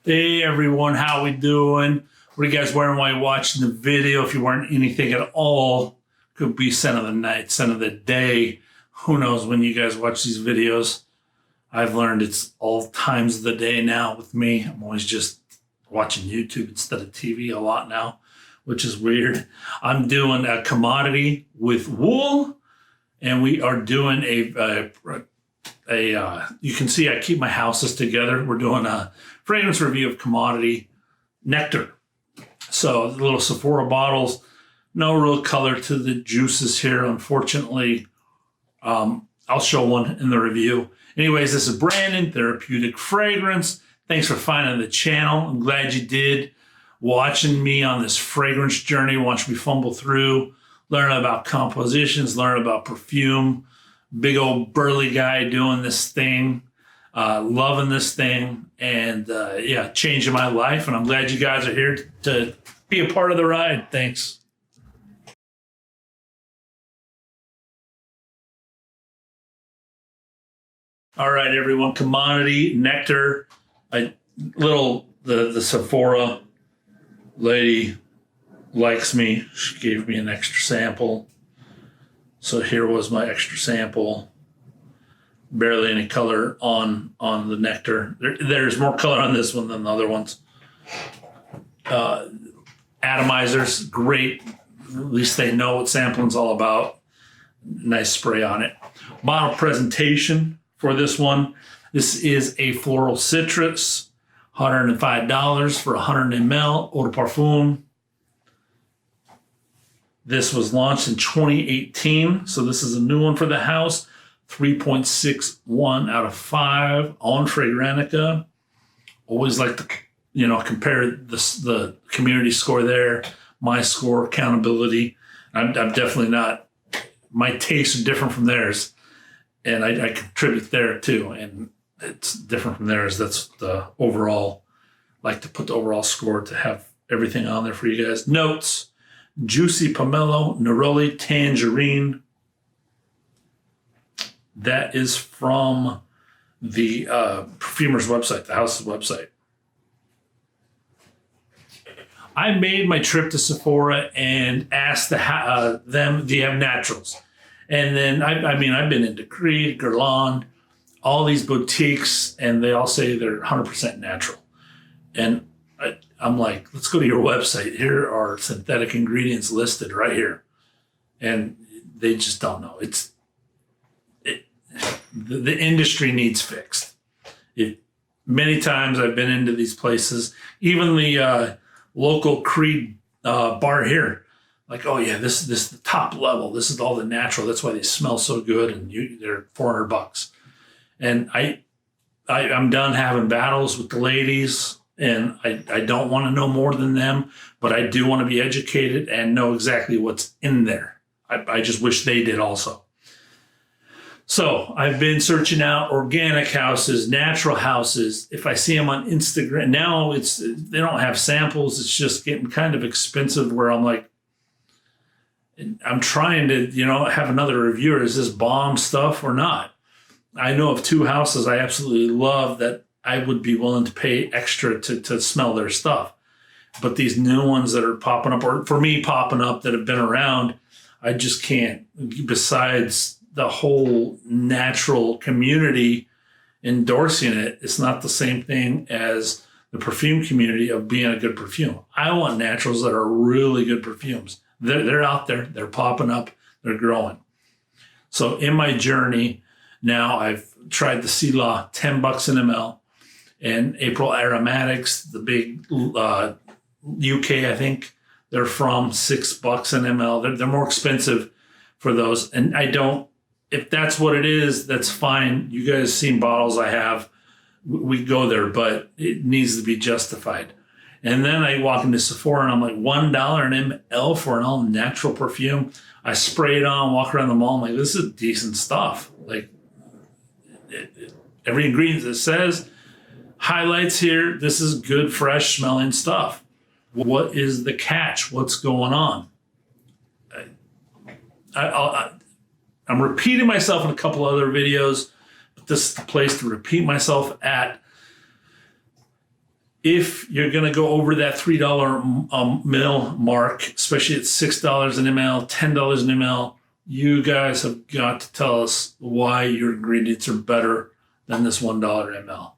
Hey everyone, how we doing? What are you guys wearing while you're watching the video? If you're wearing anything at all, could be scent of the night, scent of the day. Who knows when you guys watch these videos? I've learned it's all times of the day now with me. I'm always just watching YouTube instead of TV a lot now, which is weird. I'm doing a commodity with wool, and we are doing you can see I keep my houses together. We're doing a fragrance review of commodity Nectar. So the little Sephora bottles, no real color to the juices here, unfortunately. I'll show one in the review. Anyways, this is Brandon, Therapeutic Fragrance. Thanks for finding the channel. I'm glad you did. Watching me on this fragrance journey, watch me fumble through, learn about compositions, learn about perfume. Big old burly guy doing this thing, loving this thing, and yeah, changing my life. And I'm glad you guys are here to be a part of the ride. Thanks. All right, everyone. Commodity Nectar. The Sephora lady likes me. She gave me an extra sample. So here was my extra sample. Barely any color on the Nectar. There's more color on this one than the other ones. Atomizers, great. At least they know what sampling's all about. Nice spray on it. Bottle presentation for this one. This is a floral citrus, $105 for 100 ml, Eau de Perfume. This was launched in 2018, so this is a new one for the house. 3.61 out of 5 on Fragrantica. Always like to, compare the community score there, my score, accountability. I'm definitely not. My tastes are different from theirs, and I contribute there too. And it's different from theirs. That's the overall. Like to put the overall score to have everything on there for you guys. Notes. Juicy pomelo, neroli, tangerine. That is from the perfumer's website, the house's website. I made my trip to Sephora and asked them, do you have naturals? And then, I've been into Creed, Guerlain, all these boutiques, and they all say they're 100% natural. And I'm like, let's go to your website. Here are synthetic ingredients listed right here. And they just don't know. The industry needs fixed. Many times I've been into these places, even the local Creed bar here, like, oh yeah, this is the top level. This is all the natural. That's why they smell so good, and they're $400. And I'm done having battles with the ladies. And I don't want to know more than them, but I do want to be educated and know exactly what's in there. I just wish they did also. So I've been searching out organic houses, natural houses. If I see them on Instagram, now they don't have samples. It's just getting kind of expensive where I'm like, I'm trying to, have another reviewer. Is this bomb stuff or not? I know of 2 houses I absolutely love that I would be willing to pay extra to smell their stuff. But these new ones that are popping up, or for me popping up that have been around, I just can't. Besides the whole natural community endorsing it, it's not the same thing as the perfume community of being a good perfume. I want naturals that are really good perfumes. They're out there. They're popping up. They're growing. So in my journey, now I've tried the Sea-La, $10 an ml. And April Aromatics, the big UK, I think they're from $6 an ml. They're more expensive for those. And if that's what it is, that's fine. You guys seen bottles I have. We go there, but it needs to be justified. And then I walk into Sephora and I'm like, $1 an ml for an all natural perfume. I spray it on, walk around the mall. I'm like, this is decent stuff. Like every ingredient that says, highlights here, this is good, fresh smelling stuff. What is the catch? What's going on? I'm repeating myself in a couple other videos, but this is the place to repeat myself at. if you're going to go over that $3 mil mark, especially at $6 an ml, $10 an ml, you guys have got to tell us why your ingredients are better than this $1 ml.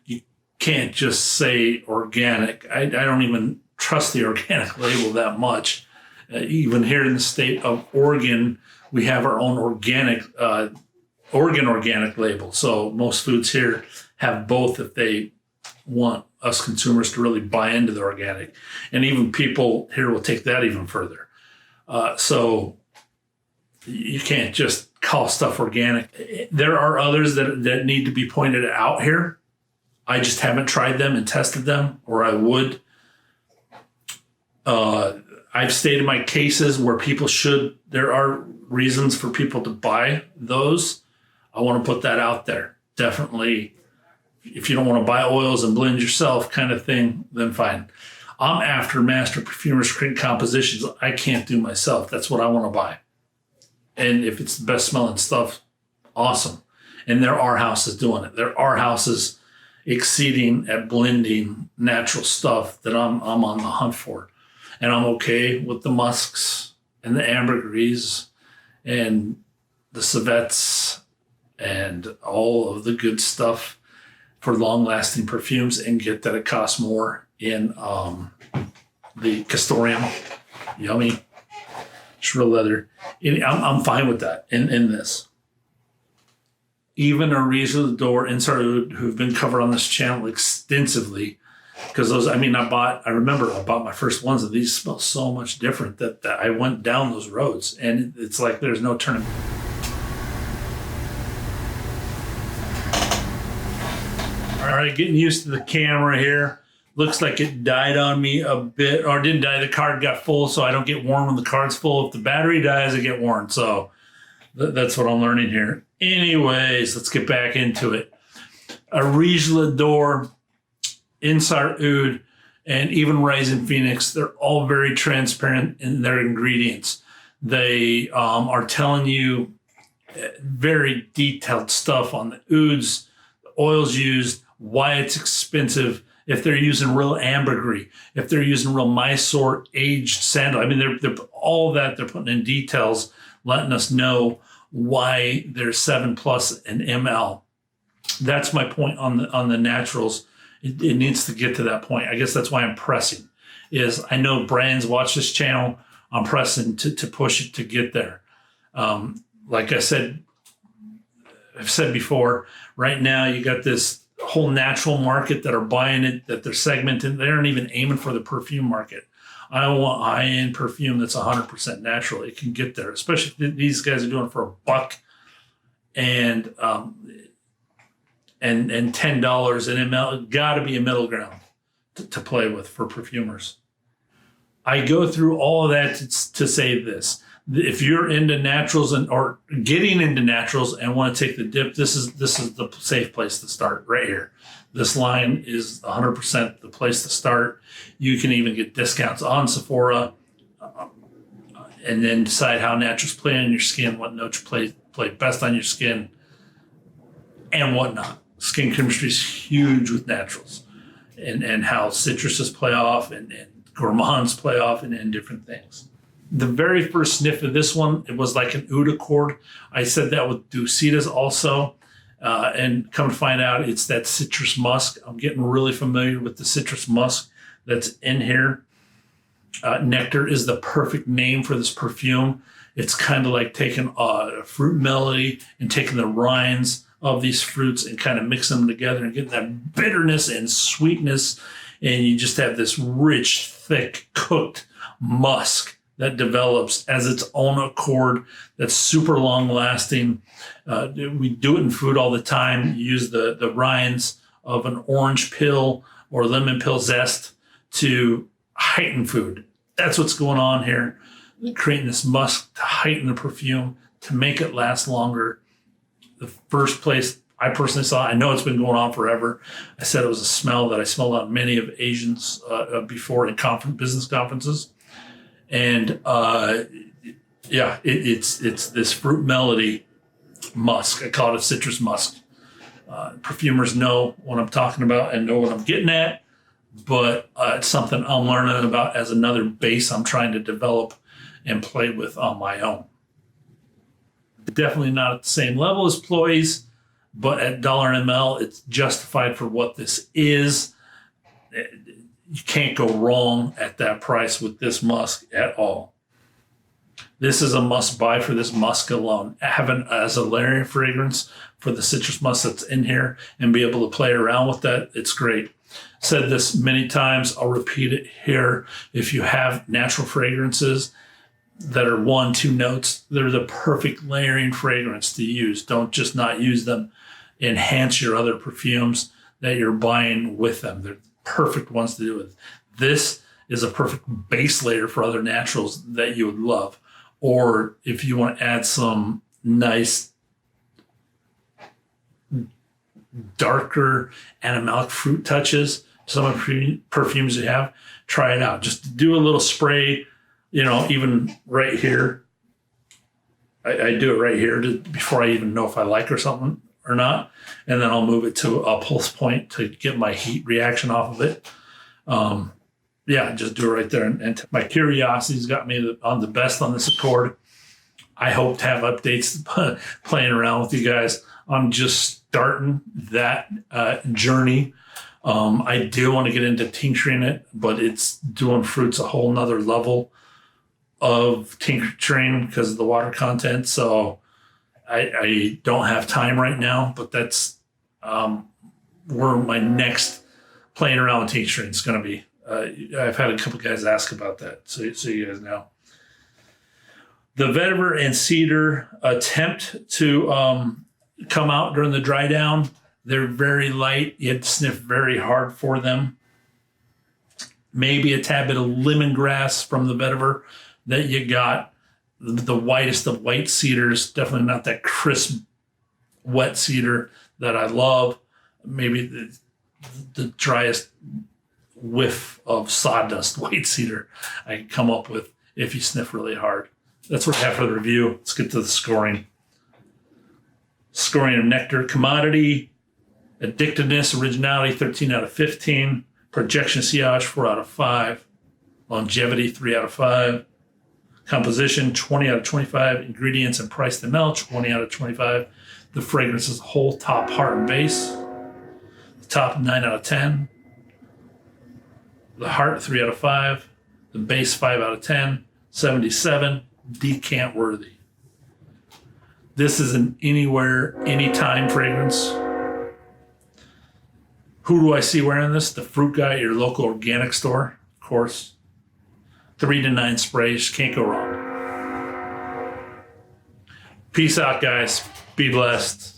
You can't just say organic. I don't even trust the organic label that much. Even here in the state of Oregon, we have our own organic label. So most foods here have both if they want us consumers to really buy into the organic. And even people here will take that even further. So you can't just call stuff organic. There are others that need to be pointed out here. I just haven't tried them and tested them, or I would. I've stated my cases where people should, there are reasons for people to buy those. I want to put that out there. Definitely, if you don't want to buy oils and blend yourself kind of thing, then fine. I'm after master perfumers create compositions I can't do myself. That's what I want to buy. And if it's the best smelling stuff, awesome. And there are houses doing it. There are houses exceeding at blending natural stuff that I'm on the hunt for. And I'm okay with the musks and the ambergris and the civets and all of the good stuff for long-lasting perfumes, and get that it costs more in the castoreum. Yummy. Shrill leather. I'm fine with that in this. Even Areej Le Dore, Ensar Oud, who've been covered on this channel extensively, because those, I remember I bought my first ones, and these smell so much different that I went down those roads, and it's like there's no turning. All right, getting used to the camera here. Looks like it died on me a bit, or didn't die. The card got full, so I don't get warm when the card's full. If the battery dies, I get warm. So that's what I'm learning here. Anyways, let's get back into it. Areej Le Dore, Ensar Oud, and even Rising Phoenix, they're all very transparent in their ingredients. They are telling you very detailed stuff on the ouds, the oils used, why it's expensive, if they're using real ambergris, if they're using real Mysore aged sandal. They're all that they're putting in details, letting us know why they're 7+ an ml. That's my point on the naturals. It needs to get to that point. I guess that's why I'm pressing. Is I know brands watch this channel. I'm pressing to push it to get there. Like I've said before, right now you got this whole natural market that are buying it, that they're segmenting. They aren't even aiming for the perfume market. I want high-end perfume that's 100% natural. It can get there, especially if these guys are doing it for $1 and $10 an ml. Got to be a middle ground to play with for perfumers. I go through all of that to say this. If you're into naturals or getting into naturals and want to take the dip, this is the safe place to start right here. This line is 100% the place to start. You can even get discounts on Sephora, and then decide how naturals play on your skin, what notes play best on your skin, and whatnot. Skin chemistry is huge with naturals, and how citruses play off and gourmands play off and different things. The very first sniff of this one, it was like an oud accord. I said that with Ducitas also. And come to find out, it's that citrus musk. I'm getting really familiar with the citrus musk that's in here. Nectar is the perfect name for this perfume. It's kind of like taking a fruit melody and taking the rinds of these fruits and kind of mixing them together and getting that bitterness and sweetness. And you just have this rich, thick, cooked musk that develops as its own accord, that's super long lasting. We do it in food all the time. You use the rinds of an orange pill or lemon pill zest to heighten food. That's what's going on here. Creating this musk to heighten the perfume, to make it last longer. The first place I personally saw, I know it's been going on forever. I said it was a smell that I smelled on many of Asians before in business conferences. And it's this fruit melody musk. I call it a citrus musk. Perfumers know what I'm talking about and know what I'm getting at. but it's something I'm learning about as another base I'm trying to develop and play with on my own. Definitely not at the same level as Ploys, but at $1 it's justified for what this is. You can't go wrong at that price with this musk at all. This is a must buy for this musk alone. Having as a layering fragrance for the citrus musk that's in here and be able to play around with that, it's great. Said this many times, I'll repeat it here. If you have natural fragrances that are 1-2 notes, they're the perfect layering fragrance to use. Don't just not use them. Enhance your other perfumes that you're buying with them. They're perfect ones to do with. This is a perfect base layer for other naturals that you would love. Or if you want to add some nice darker animalic fruit touches to some of the perfumes you have, try it out. Just do a little spray, even right here. I do it right here before I even know if I like or something or not. And then I'll move it to a pulse point to get my heat reaction off of it. Just do it right there. And my curiosity's got me on the best on this Accord. I hope to have updates playing around with you guys. I'm just starting that journey. I do want to get into tincturing it, but it's doing fruits a whole nother level of tincturing because of the water content. So I don't have time right now, but that's where my next playing around with tincturing is going to be. I've had a couple guys ask about that, so you guys know. The vetiver and cedar attempt to come out during the dry down. They're very light. You have to sniff very hard for them. Maybe a tad bit of lemongrass from the vetiver that you got. The whitest of white cedars, definitely not that crisp, wet cedar that I love. Maybe the driest whiff of sawdust white cedar I can come up with if you sniff really hard. That's what I have for the review. Let's get to the scoring. Scoring of Nectar: commodity, addictiveness, originality, 13 out of 15. Projection, sillage, 4 out of 5. Longevity, 3 out of 5. Composition, 20 out of 25. Ingredients and price to ml, 20 out of 25. The fragrance is whole, top, heart, and base. The top, 9 out of 10. The heart, 3 out of 5. The base, 5 out of 10. 77, decant worthy. This is an anywhere, anytime fragrance. Who do I see wearing this? The fruit guy at your local organic store, of course. 3 to 9 sprays, can't go wrong. Peace out, guys. Be blessed.